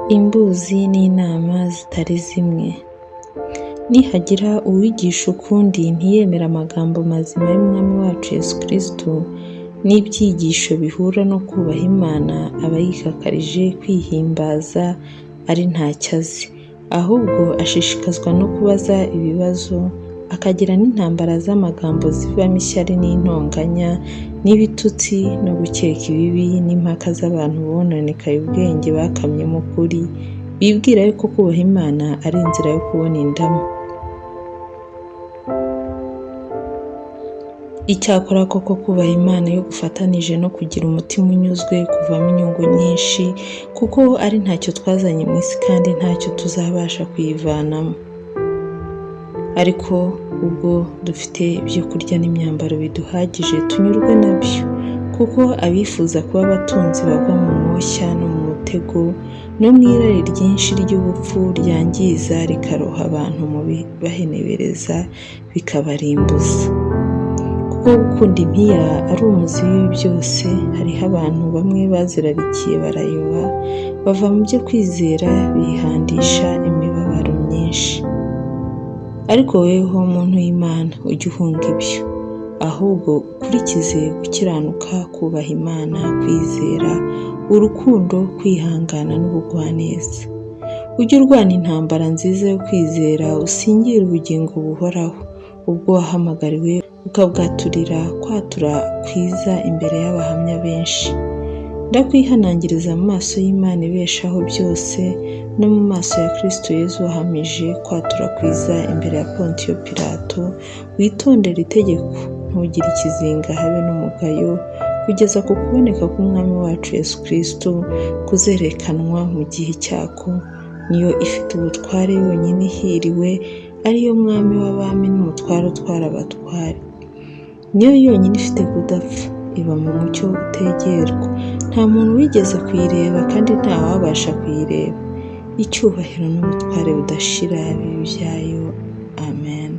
Imbuzi n'inama zitari zimwe. Nihagira uwigisha ukundi ntiyemere amagambo mazima y'Umwami wacu Yesu Kristo n'ibyigisho bihura no kubaha Imana, aba yikakarije kwihimbaza ari ntacyo azi, ahubwo ashishikazwa no kubaza ibibazo, akagira n'intambara z'amagambo zivamo ishyari n'intonganya n'ibitutsi no gukeka ibibi n'impaka z'abantu bononekaye ubwenge bakamye mu kuri, bibwira yuko kubaha Imana ari inzira yo kubona indamu. Icyakora koko kubaha Imana iyo gufatanije no kugira umutima unyuzwe kuvamo inyungu nyinshi, kuko ari ntacyo twazanye mu isi kandi ntacyo tuzabasha kuyivanamo. Ariko ubwo dufite ibyo kurya n'imyambaro biduhagije tunyurwe nabyo, kuko abifuza kuba abatunzi bagwa mu moshya no mu mutego no mu irari ryinshi ry'ubupfu ryangiza rikaroha abantu mu bibahenebereza bikabarimbuza. Kuko gukunda impiya ari umuzi w'ibi byose, hariho abantu bamwe bazirarikiye barayoba, bava mu byo kwizera bihandisha imibabaro myinshi. Ariko weho muntu w'Imana, ujye uhunga ibyo, ahubwo ukurikize gukiranuka, kubaha Imana, kwizera, urukundo, kwihangana n'ubugwaneza. Ujye urwana intambara nziza yo kwizera, usingire ubugingo buhoraho, ubwo wahamagariwe ukabwaturira kwatura kwiza imbere y'abahamya benshi. Ndakwihanangiriza mu maso y'Imana ibeshaho byose no mu maso ya Kristo Yesu wahamije kwatura kwiza imbere ya Pontiyo Pilato, witondere itegeko, ntugire ikizinga habe n'umugayo, kugeza ku kuboneka k'Umwami wacu Yesu Kristo kuzerekanwa mu gihe cyako. Niyo ifite ubutware yonyine ihiriwe, ariyo Mwami w'abami n'umutware utwara abatware. Niyo yonyine ifite kudapfa, iba mu mucyo utegerwa, nta muntu wigeze kuyireba kandi ntawabasha kuyireba. Icyubahiro n'ubutware budashira bibe ibyayo. Amen.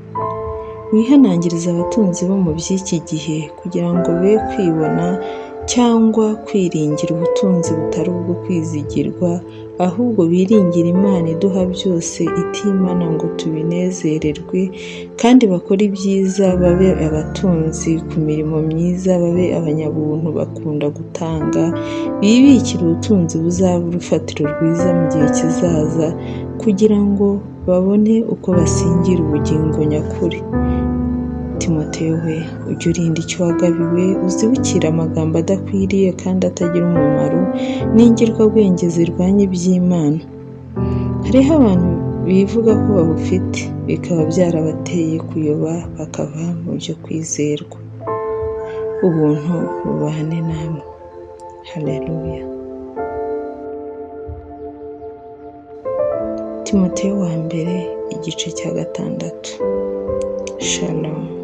Wihanangiriza abatunzi bo mu by'iki gihe kugira ngo be kwibona cyangwa kwiringira ubutunzi butari ubwo kwizigirwa, ahubwo biringira Imana iduha byose itimana ngo tubinezererwe, kandi bakore ibyiza, babe abatunzi ku mirimo myiza, babe abanyabuntu bakunda gutanga, bibikire ubutunzi buzaba urufatiro rwiza mu gihe kizaza, kugira ngo babone uko basingira ubugingo nyakuri. Timoteyo we, ujye urinda icyo wagabiwe, uzibukire amagambo adakwiriye kandi atagira umumaro n'ingirwabwenge zirwanya iby'Imana. Hariho abantu bivuga ko babufite, bikaba byarabateye kuyoba bakava mu byo kwizerwa. Ubuntu bubane namwe. Haleluya. Timoteyo wa mbere igice cya 6. Shalom.